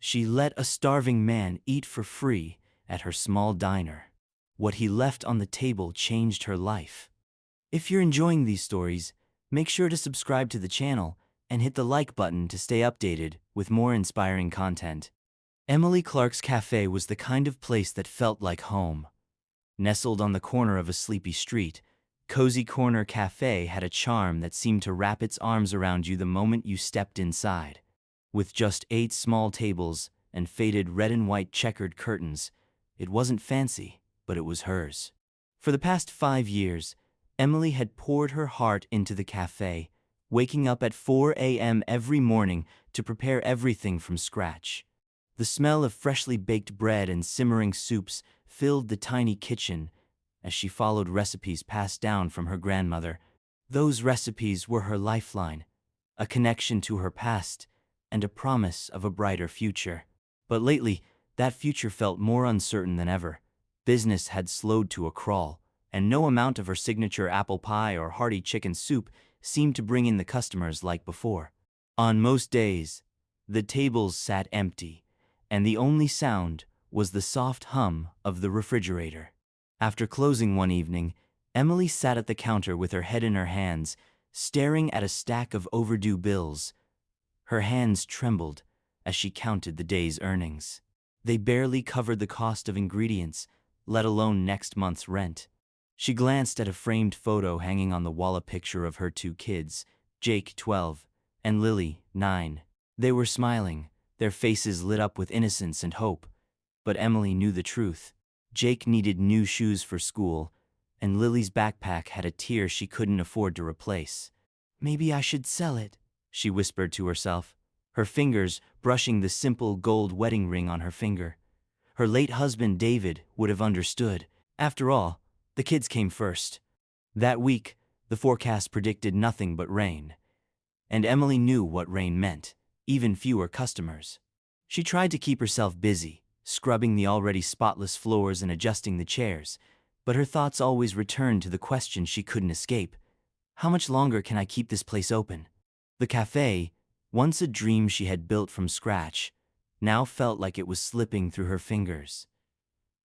She let a starving man eat for free at her small diner. What he left on the table changed her life. If you're enjoying these stories, make sure to subscribe to the channel and hit the like button to stay updated with more inspiring content. Emily Clark's cafe was the kind of place that felt like home. Nestled on the corner of a sleepy street, Cozy Corner Cafe had a charm that seemed to wrap its arms around you the moment you stepped inside. With just 8 small tables and faded red and white checkered curtains, it wasn't fancy, but it was hers. For the past 5 years, Emily had poured her heart into the cafe, waking up at 4 a.m. every morning to prepare everything from scratch. The smell of freshly baked bread and simmering soups filled the tiny kitchen as she followed recipes passed down from her grandmother. Those recipes were her lifeline, a connection to her past, and a promise of a brighter future. But lately, that future felt more uncertain than ever. Business had slowed to a crawl, and no amount of her signature apple pie or hearty chicken soup seemed to bring in the customers like before. On most days, the tables sat empty, and the only sound was the soft hum of the refrigerator. After closing one evening, Emily sat at the counter with her head in her hands, staring at a stack of overdue bills. Her hands trembled as she counted the day's earnings. They barely covered the cost of ingredients, let alone next month's rent. She glanced at a framed photo hanging on the wall, a picture of her 2 kids, Jake, 12, and Lily, 9. They were smiling, their faces lit up with innocence and hope. But Emily knew the truth. Jake needed new shoes for school, and Lily's backpack had a tear she couldn't afford to replace. "Maybe I should sell it," she whispered to herself, her fingers brushing the simple gold wedding ring on her finger. Her late husband David would have understood. After all, the kids came first. That week, the forecast predicted nothing but rain. And Emily knew what rain meant, even fewer customers. She tried to keep herself busy, scrubbing the already spotless floors and adjusting the chairs, but her thoughts always returned to the question she couldn't escape. How much longer can I keep this place open? The cafe, once a dream she had built from scratch, now felt like it was slipping through her fingers.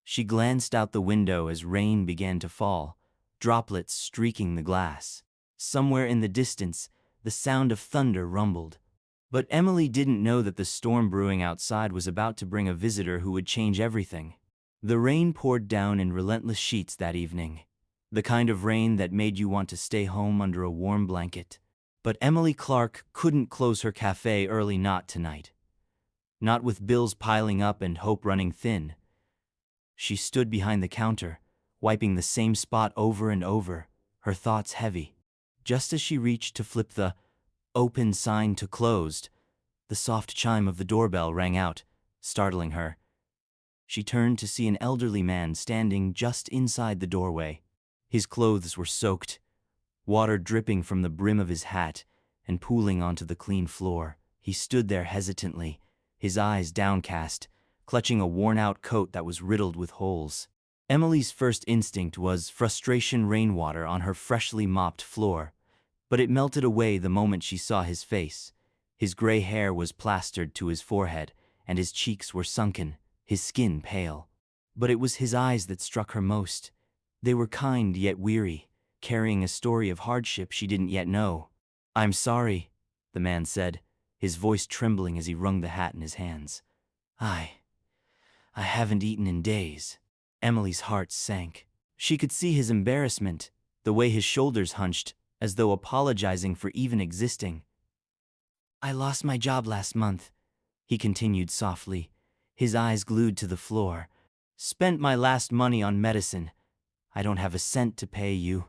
She glanced out the window as rain began to fall, droplets streaking the glass. Somewhere in the distance, the sound of thunder rumbled. But Emily didn't know that the storm brewing outside was about to bring a visitor who would change everything. The rain poured down in relentless sheets that evening, the kind of rain that made you want to stay home under a warm blanket. But Emily Clark couldn't close her cafe early, not tonight. Not with bills piling up and hope running thin. She stood behind the counter, wiping the same spot over and over, her thoughts heavy. Just as she reached to flip the open sign to closed, the soft chime of the doorbell rang out, startling her. She turned to see an elderly man standing just inside the doorway. His clothes were soaked, water dripping from the brim of his hat and pooling onto the clean floor. He stood there hesitantly, his eyes downcast, clutching a worn-out coat that was riddled with holes. Emily's first instinct was frustration, rainwater on her freshly mopped floor, but it melted away the moment she saw his face. His gray hair was plastered to his forehead, and his cheeks were sunken, his skin pale. But it was his eyes that struck her most. They were kind yet weary, carrying a story of hardship she didn't yet know. "I'm sorry," the man said, his voice trembling as he wrung the hat in his hands. I haven't eaten in days." Emily's heart sank. She could see his embarrassment, the way his shoulders hunched, as though apologizing for even existing. "I lost my job last month," he continued softly, his eyes glued to the floor. "Spent my last money on medicine. I don't have a cent to pay you."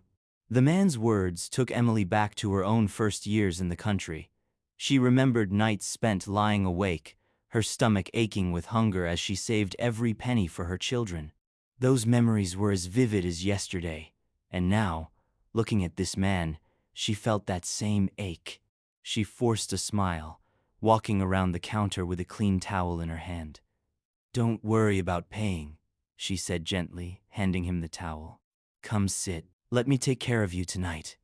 The man's words took Emily back to her own first years in the country. She remembered nights spent lying awake, her stomach aching with hunger as she saved every penny for her children. Those memories were as vivid as yesterday, and now, looking at this man, she felt that same ache. She forced a smile, walking around the counter with a clean towel in her hand. "Don't worry about paying," she said gently, handing him the towel. "Come sit. Let me take care of you tonight."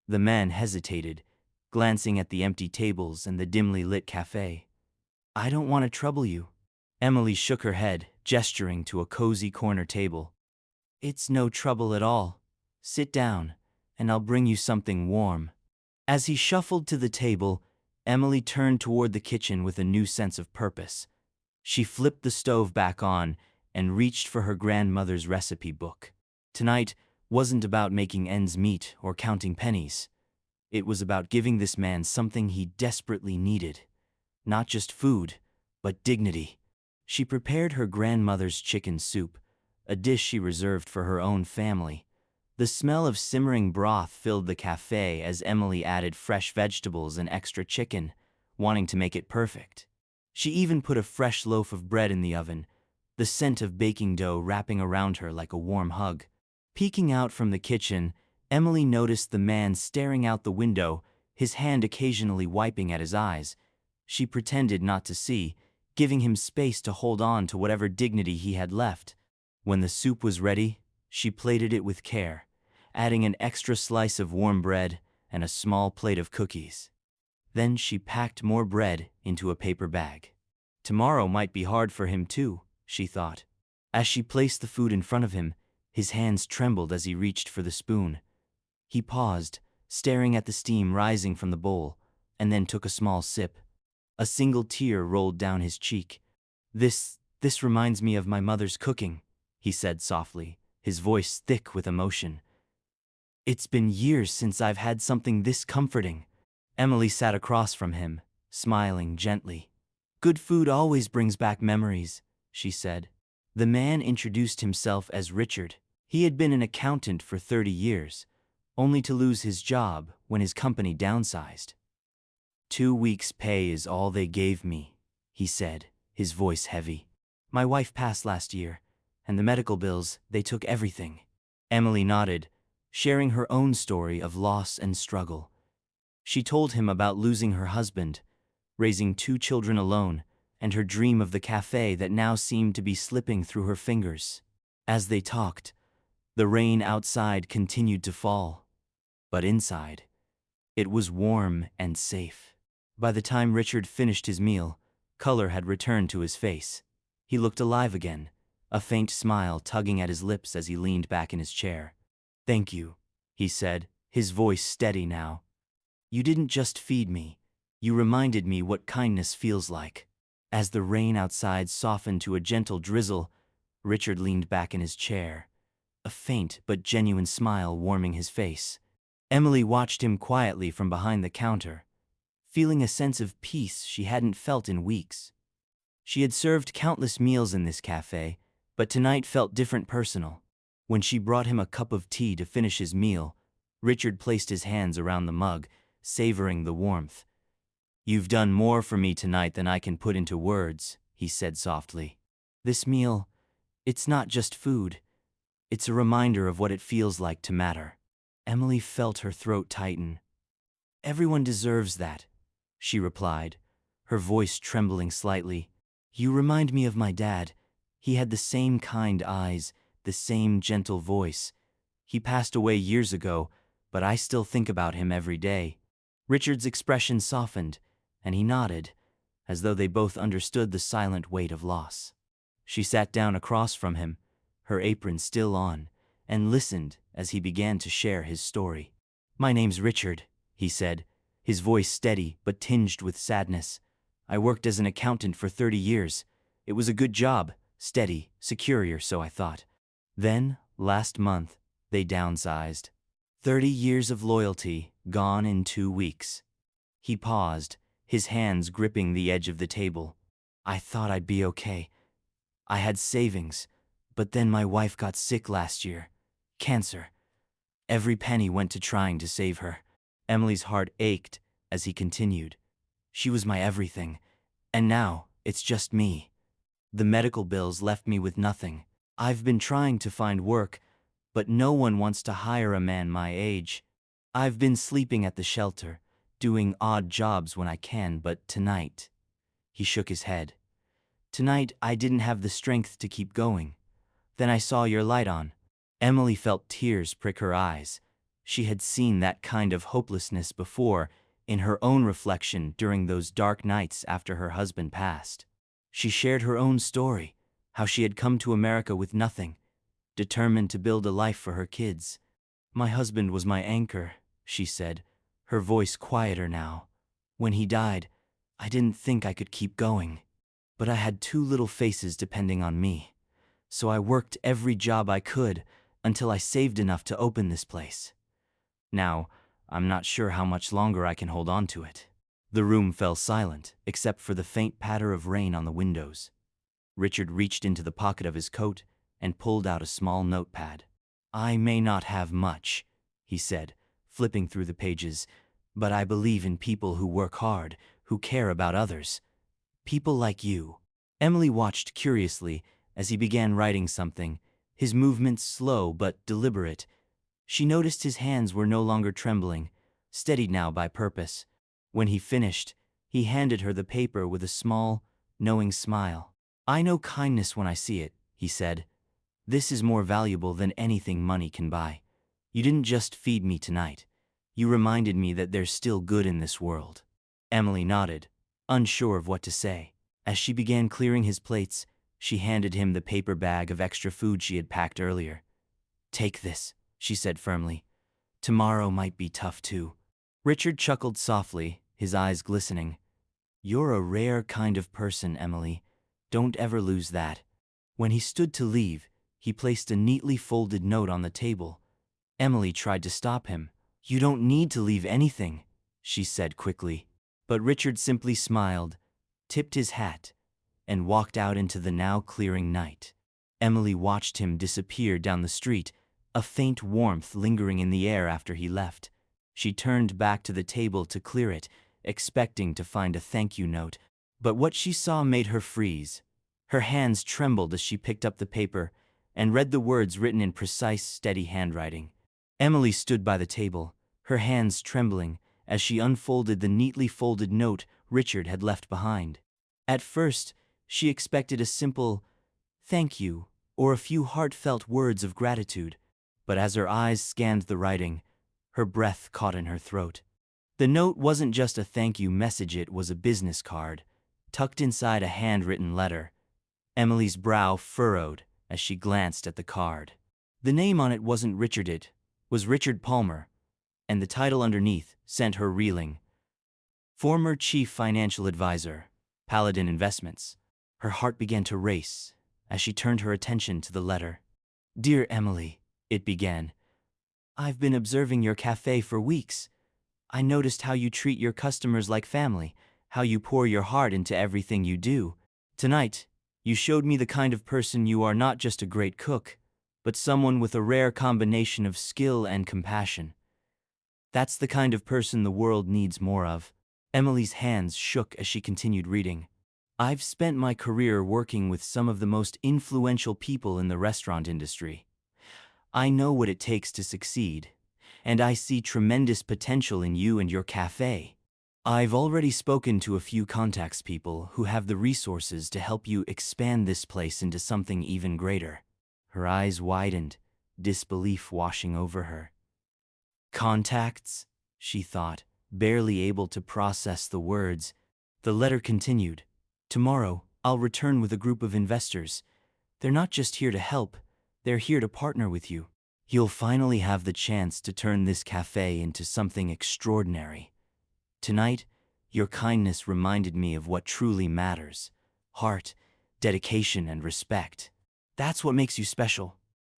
The man hesitated, glancing at the empty tables and the dimly lit cafe. "I don't want to trouble you," Emily shook her head, gesturing to a cozy corner table. It's no trouble at all. Sit down, and I'll bring you something warm. As he shuffled to the table, Emily turned toward the kitchen with a new sense of purpose. She flipped the stove back on and reached for her grandmother's recipe book. Tonight wasn't about making ends meet or counting pennies. It was about giving this man something he desperately needed. Not just food, but dignity. She prepared her grandmother's chicken soup, a dish she reserved for her own family. The smell of simmering broth filled the cafe as Emily added fresh vegetables and extra chicken, wanting to make it perfect. She even put a fresh loaf of bread in the oven, the scent of baking dough wrapping around her like a warm hug. Peeking out from the kitchen, Emily noticed the man staring out the window, his hand occasionally wiping at his eyes. She pretended not to see, giving him space to hold on to whatever dignity he had left. When the soup was ready, she plated it with care, adding an extra slice of warm bread and a small plate of cookies. Then she packed more bread into a paper bag. Tomorrow might be hard for him too, she thought. As she placed the food in front of him, his hands trembled as he reached for the spoon. He paused, staring at the steam rising from the bowl, and then took a small sip. A single tear rolled down his cheek. This reminds me of my mother's cooking," he said softly, his voice thick with emotion. "It's been years since I've had something this comforting." Emily sat across from him, smiling gently. "Good food always brings back memories," she said. The man introduced himself as Richard. He had been an accountant for 30 years, only to lose his job when his company downsized. 2 weeks' pay is all they gave me," he said, his voice heavy. "My wife passed last year, and the medical bills, they took everything." Emily nodded, sharing her own story of loss and struggle. She told him about losing her husband, raising 2 children alone, and her dream of the cafe that now seemed to be slipping through her fingers. As they talked, the rain outside continued to fall, but inside, it was warm and safe. By the time Richard finished his meal, color had returned to his face. He looked alive again, a faint smile tugging at his lips as he leaned back in his chair. "Thank you," he said, his voice steady now. "You didn't just feed me, you reminded me what kindness feels like." As the rain outside softened to a gentle drizzle, Richard leaned back in his chair, a faint but genuine smile warming his face. Emily watched him quietly from behind the counter, feeling a sense of peace she hadn't felt in weeks. She had served countless meals in this cafe, but tonight felt different, personal. When she brought him a cup of tea to finish his meal, Richard placed his hands around the mug, savoring the warmth. "You've done more for me tonight than I can put into words," he said softly. "This meal, it's not just food. It's a reminder of what it feels like to matter." Emily felt her throat tighten. "Everyone deserves that," she replied, her voice trembling slightly. "You remind me of my dad. He had the same kind eyes, the same gentle voice. He passed away years ago, but I still think about him every day." Richard's expression softened, and he nodded, as though they both understood the silent weight of loss. She sat down across from him, her apron still on, and listened as he began to share his story. "My name's Richard," he said, his voice steady but tinged with sadness. "I worked as an accountant for 30 years. It was a good job, steady, secure, so I thought. Then, last month, they downsized. 30 years of loyalty gone in 2 weeks." He paused, his hands gripping the edge of the table. "I thought I'd be okay. I had savings, but then my wife got sick last year. Cancer. Every penny went to trying to save her." Emily's heart ached as he continued. "She was my everything, and now it's just me. The medical bills left me with nothing. I've been trying to find work, but no one wants to hire a man my age. I've been sleeping at the shelter, doing odd jobs when I can, but tonight..." He shook his head. "Tonight I didn't have the strength to keep going. Then I saw your light on." Emily felt tears prick her eyes. She had seen that kind of hopelessness before, in her own reflection during those dark nights after her husband passed. She shared her own story, how she had come to America with nothing, determined to build a life for her kids. "My husband was my anchor," she said, her voice quieter now. "When he died, I didn't think I could keep going. But I had two little faces depending on me. So I worked every job I could until I saved enough to open this place. Now, I'm not sure how much longer I can hold on to it." The room fell silent, except for the faint patter of rain on the windows. Richard reached into the pocket of his coat and pulled out a small notepad. "I may not have much," he said, flipping through the pages, "but I believe in people who work hard, who care about others. People like you." Emily watched curiously as he began writing something, his movements slow but deliberate. She noticed his hands were no longer trembling, steadied now by purpose. When he finished, he handed her the paper with a small, knowing smile. "I know kindness when I see it," he said. "This is more valuable than anything money can buy. You didn't just feed me tonight. You reminded me that there's still good in this world." Emily nodded, unsure of what to say. As she began clearing his plates, she handed him the paper bag of extra food she had packed earlier. "Take this," she said firmly. "Tomorrow might be tough too." Richard chuckled softly, his eyes glistening. "You're a rare kind of person, Emily. Don't ever lose that." When he stood to leave, he placed a neatly folded note on the table. Emily tried to stop him. "You don't need to leave anything," she said quickly. But Richard simply smiled, tipped his hat, and walked out into the now clearing night. Emily watched him disappear down the street, a faint warmth lingering in the air after he left. She turned back to the table to clear it, expecting to find a thank you note, but what she saw made her freeze. Her hands trembled as she picked up the paper and read the words written in precise, steady handwriting. Emily stood by the table, her hands trembling, as she unfolded the neatly folded note Richard had left behind. At first, she expected a simple "thank you" or a few heartfelt words of gratitude, but as her eyes scanned the writing, her breath caught in her throat. The note wasn't just a thank you message, it was a business card, tucked inside a handwritten letter. Emily's brow furrowed as she glanced at the card. The name on it wasn't Richard, it was Richard Palmer, and the title underneath sent her reeling. "Former Chief Financial Advisor, Paladin Investments." Her heart began to race as she turned her attention to the letter. "Dear Emily," it began, "I've been observing your cafe for weeks. I noticed how you treat your customers like family, how you pour your heart into everything you do. Tonight, you showed me the kind of person you are, not just a great cook, but someone with a rare combination of skill and compassion. That's the kind of person the world needs more of." Emily's hands shook as she continued reading. "I've spent my career working with some of the most influential people in the restaurant industry. I know what it takes to succeed, and I see tremendous potential in you and your cafe. I've already spoken to a few contacts, people who have the resources to help you expand this place into something even greater." Her eyes widened, disbelief washing over her. "Contacts?" she thought, barely able to process the words. The letter continued. "Tomorrow, I'll return with a group of investors. They're not just here to help, they're here to partner with you. You'll finally have the chance to turn this cafe into something extraordinary. Tonight, your kindness reminded me of what truly matters: heart, dedication, and respect. That's what makes you special."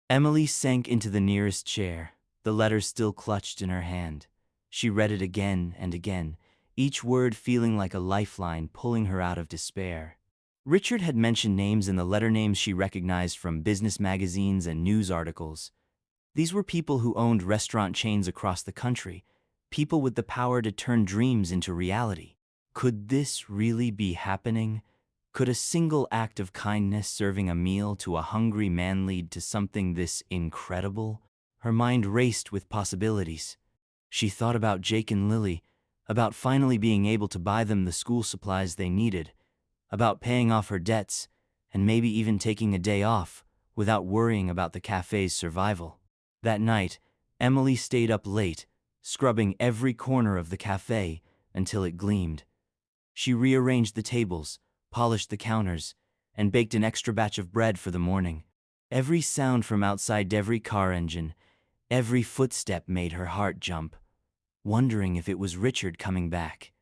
Emily sank into the nearest chair, the letter still clutched in her hand. She read it again and again, each word feeling like a lifeline pulling her out of despair. Richard had mentioned names in the letter, names she recognized from business magazines and news articles. These were people who owned restaurant chains across the country, people with the power to turn dreams into reality. Could this really be happening? Could a single act of kindness, serving a meal to a hungry man, lead to something this incredible? Her mind raced with possibilities. She thought about Jake and Lily, about finally being able to buy them the school supplies they needed, about paying off her debts, and maybe even taking a day off without worrying about the cafe's survival. That night, Emily stayed up late, scrubbing every corner of the cafe until it gleamed. She rearranged the tables, polished the counters, and baked an extra batch of bread for the morning. Every sound from outside every car engine, every footstep made her heart jump, wondering if it was Richard coming back.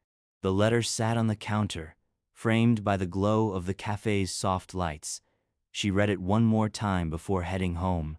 The letter sat on the counter, framed by the glow of the cafe's soft lights. She read it one more time before heading home,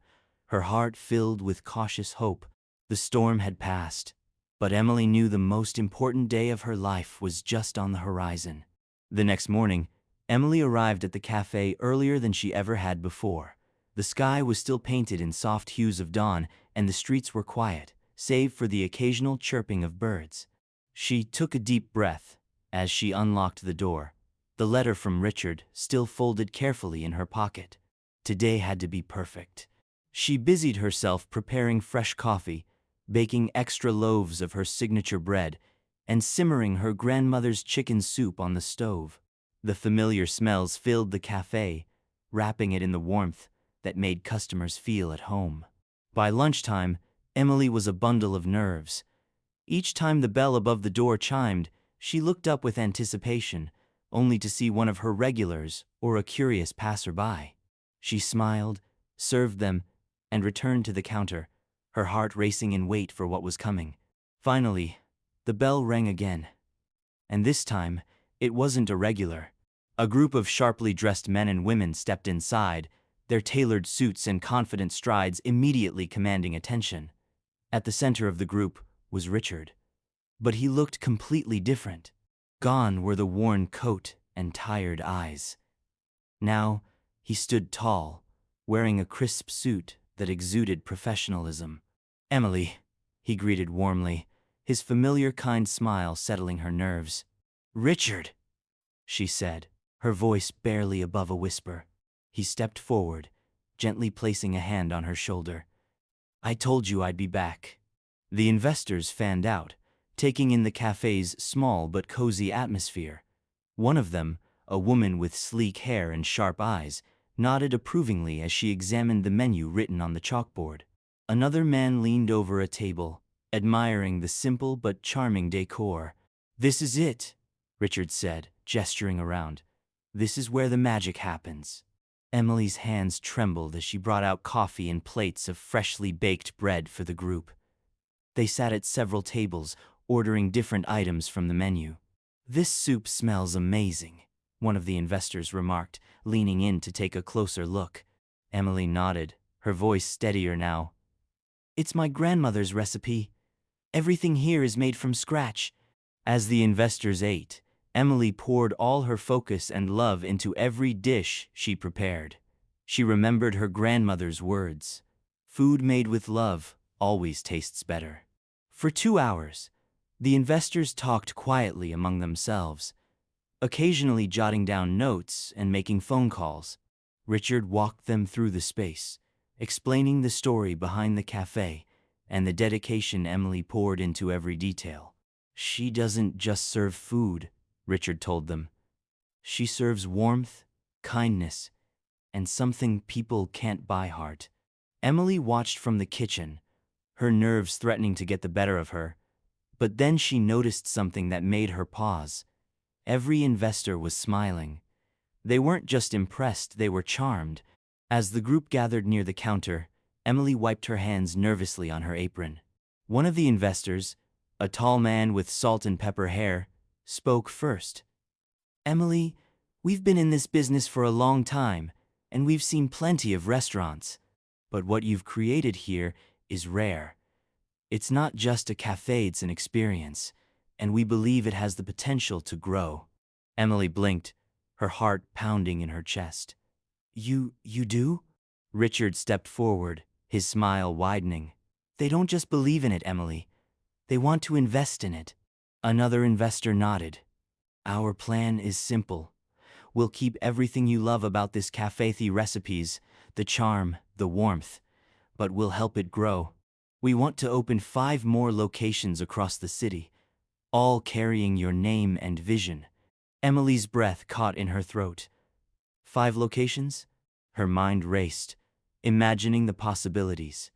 her heart filled with cautious hope. The storm had passed, but Emily knew the most important day of her life was just on the horizon. The next morning, Emily arrived at the cafe earlier than she ever had before. The sky was still painted in soft hues of dawn, and the streets were quiet, save for the occasional chirping of birds. She took a deep breath as she unlocked the door, the letter from Richard still folded carefully in her pocket. Today had to be perfect. She busied herself preparing fresh coffee, baking extra loaves of her signature bread, and simmering her grandmother's chicken soup on the stove. The familiar smells filled the cafe, wrapping it in the warmth that made customers feel at home. By lunchtime, Emily was a bundle of nerves. Each time the bell above the door chimed, she looked up with anticipation, only to see one of her regulars or a curious passerby. She smiled, served them, and returned to the counter, her heart racing in wait for what was coming. Finally, the bell rang again. And this time, it wasn't a regular. A group of sharply dressed men and women stepped inside, their tailored suits and confident strides immediately commanding attention. At the center of the group was Richard. But he looked completely different. Gone were the worn coat and tired eyes. Now, he stood tall, wearing a crisp suit that exuded professionalism. "Emily," he greeted warmly, his familiar kind smile settling her nerves. "Richard," she said, her voice barely above a whisper. He stepped forward, gently placing a hand on her shoulder. "I told you I'd be back." The investors fanned out, taking in the cafe's small but cozy atmosphere. One of them, a woman with sleek hair and sharp eyes, nodded approvingly as she examined the menu written on the chalkboard. Another man leaned over a table, admiring the simple but charming decor. "This is it," Richard said, gesturing around. "This is where the magic happens." Emily's hands trembled as she brought out coffee and plates of freshly baked bread for the group. They sat at several tables, ordering different items from the menu. "This soup smells amazing," one of the investors remarked, leaning in to take a closer look. Emily nodded, her voice steadier now. "It's my grandmother's recipe. Everything here is made from scratch." As the investors ate, Emily poured all her focus and love into every dish she prepared. She remembered her grandmother's words. "Food made with love always tastes better." For 2 hours, the investors talked quietly among themselves, occasionally jotting down notes and making phone calls. Richard walked them through the space, explaining the story behind the cafe and the dedication Emily poured into every detail. "She doesn't just serve food," Richard told them. "She serves warmth, kindness, and something people can't buy heart." Emily watched from the kitchen, her nerves threatening to get the better of her. But then she noticed something that made her pause. Every investor was smiling. They weren't just impressed, they were charmed. As the group gathered near the counter, Emily wiped her hands nervously on her apron. One of the investors, a tall man with salt and pepper hair, spoke first. "Emily, we've been in this business for a long time, and we've seen plenty of restaurants. But what you've created here is rare. It's not just a cafe, it's an experience, and we believe it has the potential to grow." Emily blinked, her heart pounding in her chest. You do?" Richard stepped forward, his smile widening. "They don't just believe in it, Emily. They want to invest in it." Another investor nodded. "Our plan is simple. We'll keep everything you love about this cafe, the recipes, the charm, the warmth, but we'll help it grow. We want to open 5 more locations across the city, all carrying your name and vision." Emily's breath caught in her throat. 5 locations? Her mind raced, imagining the possibilities.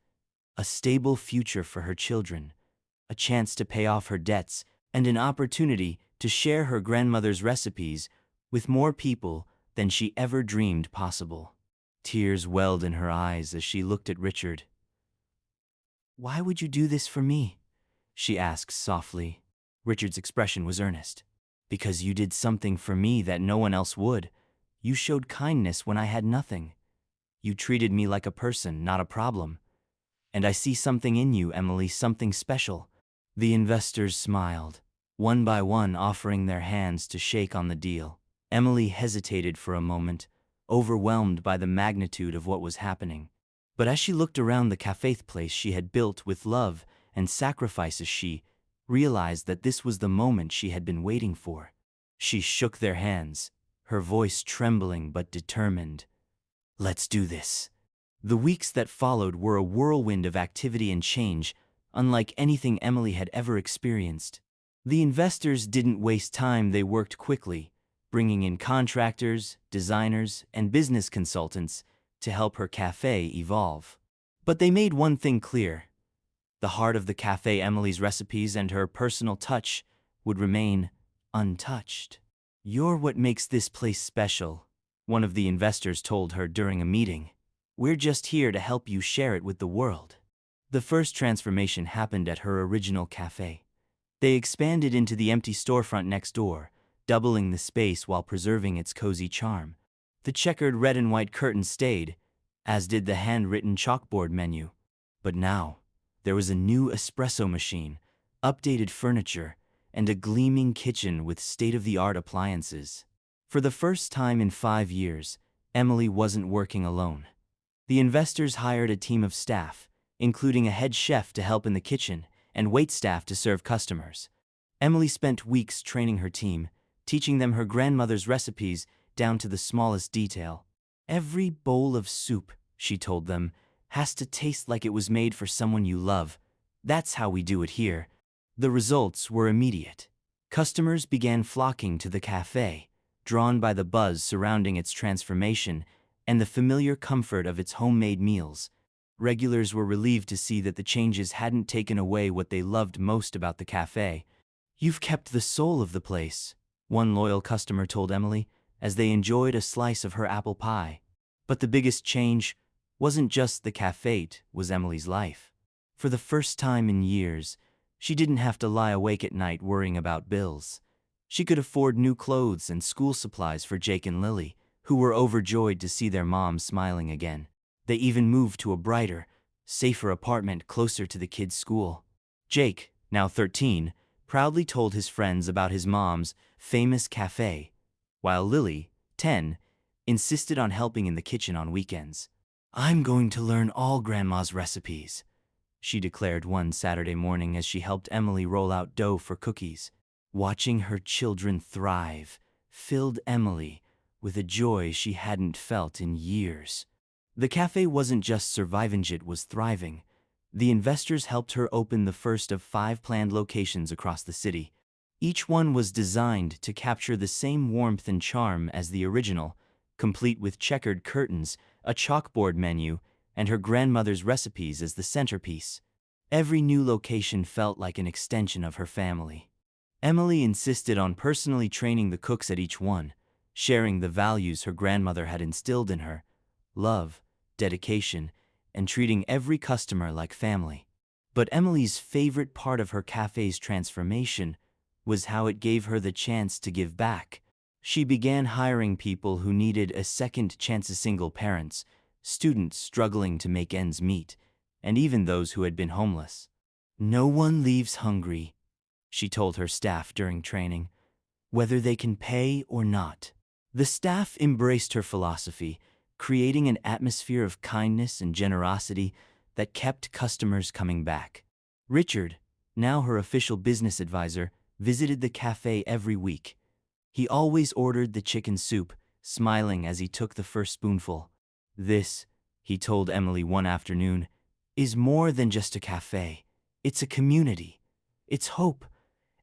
A stable future for her children, a chance to pay off her debts, and an opportunity to share her grandmother's recipes with more people than she ever dreamed possible. Tears welled in her eyes as she looked at Richard. "Why would you do this for me?" she asked softly. Richard's expression was earnest. "Because you did something for me that no one else would. You showed kindness when I had nothing. You treated me like a person, not a problem. And I see something in you, Emily, something special." The investors smiled, one by one offering their hands to shake on the deal. Emily hesitated for a moment, overwhelmed by the magnitude of what was happening. But as she looked around the cafe place she had built with love and sacrifices, she realized that this was the moment she had been waiting for. She shook their hands, her voice trembling but determined. "Let's do this." The weeks that followed were a whirlwind of activity and change, unlike anything Emily had ever experienced. The investors didn't waste time, they worked quickly, bringing in contractors, designers, and business consultants to help her cafe evolve. But they made one thing clear: the heart of the cafe, Emily's recipes and her personal touch, would remain untouched. "You're what makes this place special," one of the investors told her during a meeting. "We're just here to help you share it with the world." The first transformation happened at her original cafe. They expanded into the empty storefront next door, doubling the space while preserving its cozy charm. The checkered red and white curtains stayed, as did the handwritten chalkboard menu. But now, there was a new espresso machine, updated furniture, and a gleaming kitchen with state-of-the-art appliances. For the first time in 5 years, Emily wasn't working alone. The investors hired a team of staff, including a head chef to help in the kitchen and waitstaff to serve customers. Emily spent weeks training her team, teaching them her grandmother's recipes down to the smallest detail. "Every bowl of soup," she told them, "has to taste like it was made for someone you love. That's how we do it here." The results were immediate. Customers began flocking to the cafe, drawn by the buzz surrounding its transformation and the familiar comfort of its homemade meals. Regulars were relieved to see that the changes hadn't taken away what they loved most about the cafe. "You've kept the soul of the place," one loyal customer told Emily, as they enjoyed a slice of her apple pie. But the biggest change wasn't just the cafe, it was Emily's life. For the first time in years, she didn't have to lie awake at night worrying about bills. She could afford new clothes and school supplies for Jake and Lily, who were overjoyed to see their mom smiling again. They even moved to a brighter, safer apartment closer to the kids' school. Jake, now 13, proudly told his friends about his mom's famous cafe, while Lily, 10, insisted on helping in the kitchen on weekends. "I'm going to learn all Grandma's recipes," she declared one Saturday morning as she helped Emily roll out dough for cookies. Watching her children thrive filled Emily with a joy she hadn't felt in years. The cafe wasn't just surviving, it was thriving. The investors helped her open the first of 5 planned locations across the city. Each one was designed to capture the same warmth and charm as the original, complete with checkered curtains, a chalkboard menu, and her grandmother's recipes as the centerpiece. Every new location felt like an extension of her family. Emily insisted on personally training the cooks at each one, sharing the values her grandmother had instilled in her: love, dedication, and treating every customer like family. But Emily's favorite part of her cafe's transformation was how it gave her the chance to give back. She began hiring people who needed a second chance: single parents, students struggling to make ends meet, and even those who had been homeless. "No one leaves hungry," she told her staff during training, "whether they can pay or not." The staff embraced her philosophy, creating an atmosphere of kindness and generosity that kept customers coming back. Richard, now her official business advisor, visited the cafe every week. He always ordered the chicken soup, smiling as he took the first spoonful. "This," he told Emily one afternoon, "is more than just a cafe. It's a community. It's hope.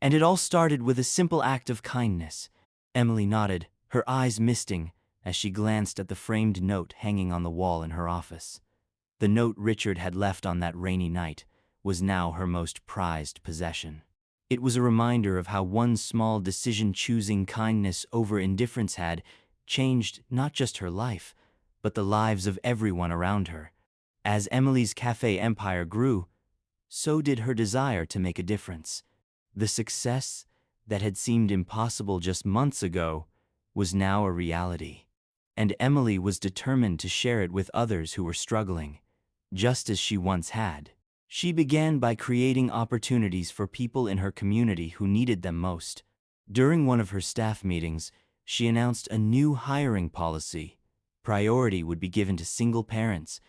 And it all started with a simple act of kindness." Emily nodded, her eyes misting, as she glanced at the framed note hanging on the wall in her office. The note Richard had left on that rainy night was now her most prized possession. It was a reminder of how one small decision, choosing kindness over indifference, had changed not just her life, but the lives of everyone around her. As Emily's cafe empire grew, so did her desire to make a difference. The success that had seemed impossible just months ago was now a reality. And Emily was determined to share it with others who were struggling, just as she once had. She began by creating opportunities for people in her community who needed them most. During one of her staff meetings, she announced a new hiring policy. Priority would be given to single parents,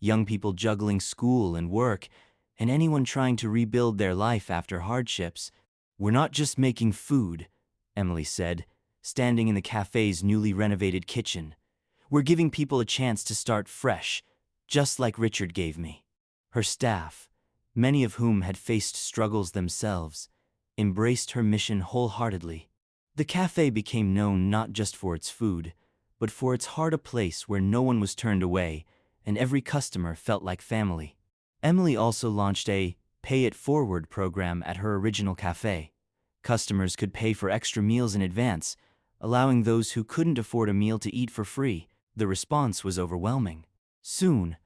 young people juggling school and work, and anyone trying to rebuild their life after hardships. "We're not just making food," Emily said, standing in the cafe's newly renovated kitchen. "We're giving people a chance to start fresh, just like Richard gave me." Her staff, many of whom had faced struggles themselves, embraced her mission wholeheartedly. The cafe became known not just for its food, but for its heart, a place where no one was turned away and every customer felt like family. Emily also launched a Pay It Forward program at her original cafe. Customers could pay for extra meals in advance, allowing those who couldn't afford a meal to eat for free. The response was overwhelming. Soon,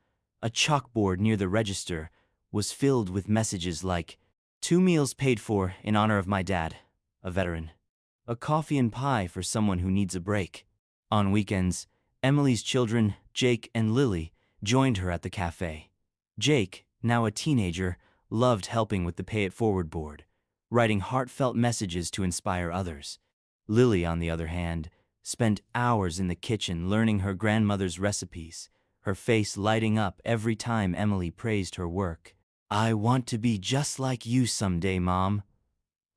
a chalkboard near the register was filled with messages like, "2 meals paid for in honor of my dad, a veteran. A coffee and pie for someone who needs a break." On weekends, Emily's children, Jake and Lily, joined her at the cafe. Jake, now a teenager, loved helping with the Pay It Forward board, writing heartfelt messages to inspire others. Lily, on the other hand, spent hours in the kitchen learning her grandmother's recipes, her face lighting up every time Emily praised her work. "I want to be just like you someday, Mom,"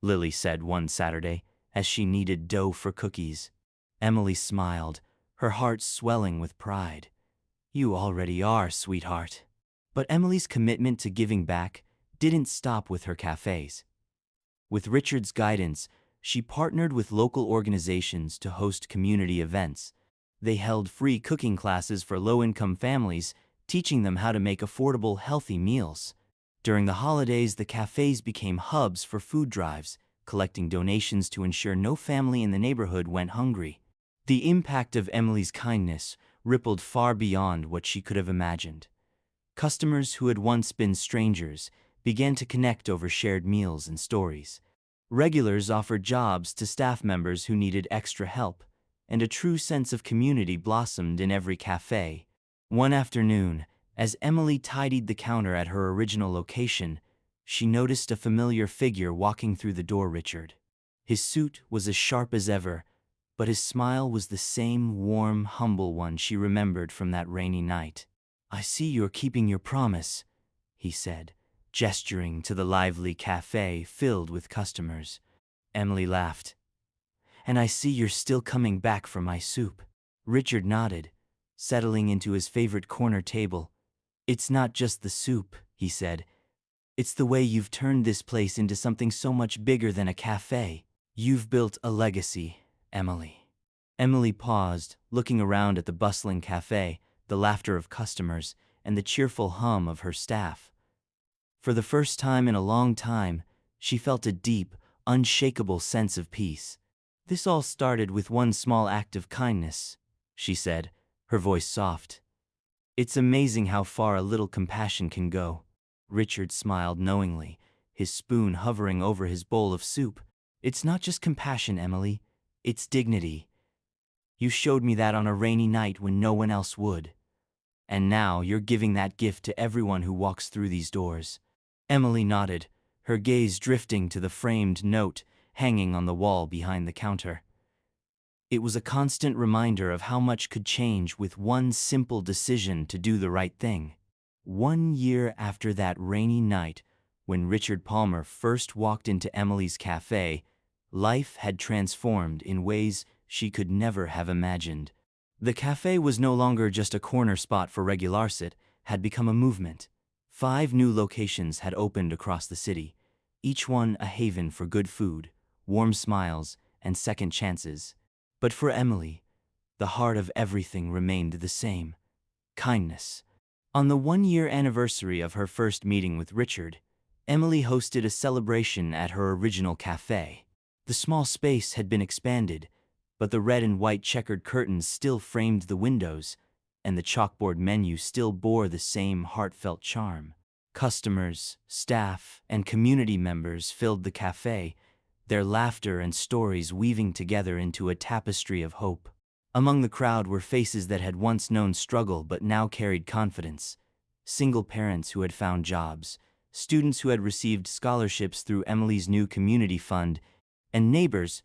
Lily said one Saturday as she kneaded dough for cookies. Emily smiled, her heart swelling with pride. "You already are, sweetheart." But Emily's commitment to giving back didn't stop with her cafes. With Richard's guidance, she partnered with local organizations to host community events. They held free cooking classes for low-income families, teaching them how to make affordable, healthy meals. During the holidays, the cafes became hubs for food drives, collecting donations to ensure no family in the neighborhood went hungry. The impact of Emily's kindness rippled far beyond what she could have imagined. Customers who had once been strangers began to connect over shared meals and stories. Regulars offered jobs to staff members who needed extra help, and a true sense of community blossomed in every cafe. One afternoon, as Emily tidied the counter at her original location, she noticed a familiar figure walking through the door. Richard. His suit was as sharp as ever, but his smile was the same warm, humble one she remembered from that rainy night. "I see you're keeping your promise," he said, gesturing to the lively cafe filled with customers. Emily laughed. "And I see you're still coming back for my soup." Richard nodded, settling into his favorite corner table. "It's not just the soup," he said. "It's the way you've turned this place into something so much bigger than a cafe. You've built a legacy, Emily." Emily paused, looking around at the bustling cafe, the laughter of customers, and the cheerful hum of her staff. For the first time in a long time, she felt a deep, unshakable sense of peace. "This all started with one small act of kindness," she said, her voice soft. "It's amazing how far a little compassion can go." Richard smiled knowingly, his spoon hovering over his bowl of soup. "It's not just compassion, Emily. It's dignity. You showed me that on a rainy night when no one else would. And now you're giving that gift to everyone who walks through these doors." Emily nodded, her gaze drifting to the framed note hanging on the wall behind the counter. It was a constant reminder of how much could change with one simple decision to do the right thing. 1 year after that rainy night, when Richard Palmer first walked into Emily's cafe, life had transformed in ways she could never have imagined. The cafe was no longer just a corner spot for regulars, it had become a movement. 5 new locations had opened across the city, each one a haven for good food, warm smiles, and second chances. But for Emily, the heart of everything remained the same: kindness. On the 1-year anniversary of her first meeting with Richard, Emily hosted a celebration at her original cafe. The small space had been expanded, but the red and white checkered curtains still framed the windows, and the chalkboard menu still bore the same heartfelt charm. Customers, staff, and community members filled the cafe, their laughter and stories weaving together into a tapestry of hope. Among the crowd were faces that had once known struggle but now carried confidence. Single parents who had found jobs, students who had received scholarships through Emily's new community fund, and neighbors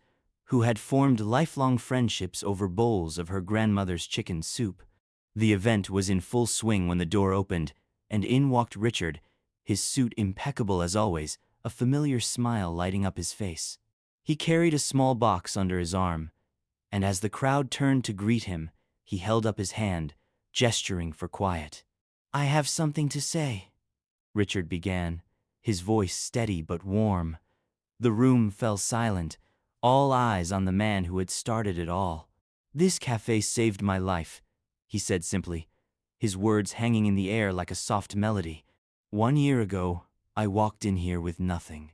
who had formed lifelong friendships over bowls of her grandmother's chicken soup. The event was in full swing when the door opened, and in walked Richard, his suit impeccable as always, a familiar smile lighting up his face. He carried a small box under his arm, and as the crowd turned to greet him, he held up his hand, gesturing for quiet. "I have something to say," Richard began, his voice steady but warm. The room fell silent, all eyes on the man who had started it all. "This cafe saved my life," he said simply, his words hanging in the air like a soft melody. "1 year ago, I walked in here with nothing.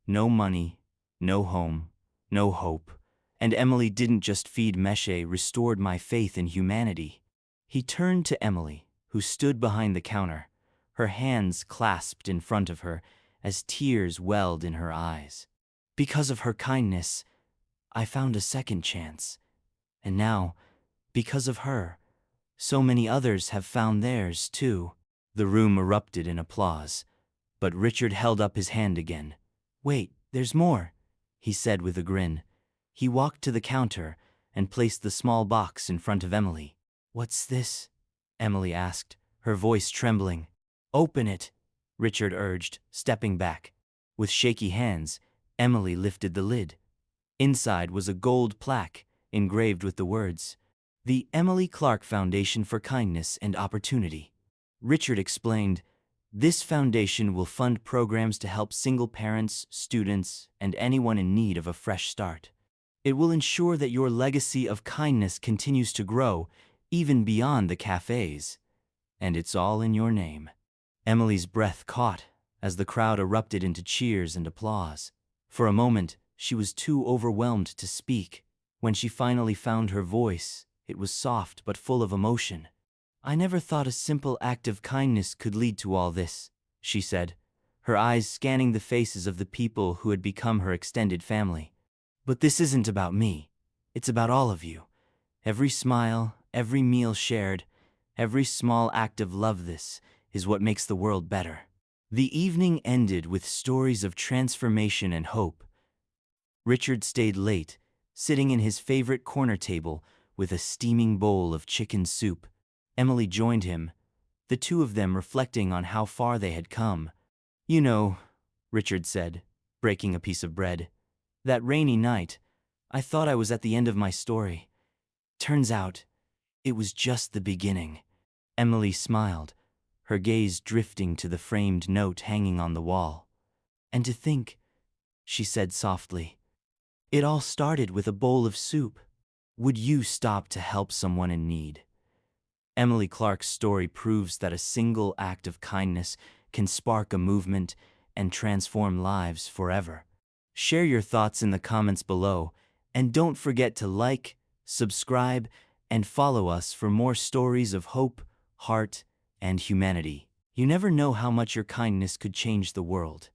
No money, no home, no hope. And Emily didn't just feed Meshe, restored my faith in humanity." He turned to Emily, who stood behind the counter, her hands clasped in front of her as tears welled in her eyes. "Because of her kindness, I found a second chance. And now, because of her, so many others have found theirs too." The room erupted in applause, but Richard held up his hand again. "Wait, there's more," he said with a grin. He walked to the counter and placed the small box in front of Emily. "What's this?" Emily asked, her voice trembling. "Open it," Richard urged, stepping back. With shaky hands, Emily lifted the lid. Inside was a gold plaque, engraved with the words, "The Emily Clark Foundation for Kindness and Opportunity." Richard explained, "This foundation will fund programs to help single parents, students, and anyone in need of a fresh start. It will ensure that your legacy of kindness continues to grow, even beyond the cafes. And it's all in your name." Emily's breath caught as the crowd erupted into cheers and applause. For a moment, she was too overwhelmed to speak. When she finally found her voice, it was soft but full of emotion. "I never thought a simple act of kindness could lead to all this," she said, her eyes scanning the faces of the people who had become her extended family. "But this isn't about me. It's about all of you. Every smile, every meal shared, every small act of love. This is what makes the world better." The evening ended with stories of transformation and hope. Richard stayed late, sitting in his favorite corner table with a steaming bowl of chicken soup. Emily joined him, the two of them reflecting on how far they had come. "You know," Richard said, breaking a piece of bread, "that rainy night, I thought I was at the end of my story. Turns out, it was just the beginning." Emily smiled, her gaze drifting to the framed note hanging on the wall. "And to think," she said softly, "it all started with a bowl of soup. Would you stop to help someone in need?" Emily Clark's story proves that a single act of kindness can spark a movement and transform lives forever. Share your thoughts in the comments below, and don't forget to like, subscribe, and follow us for more stories of hope, heart, and humanity. You never know how much your kindness could change the world.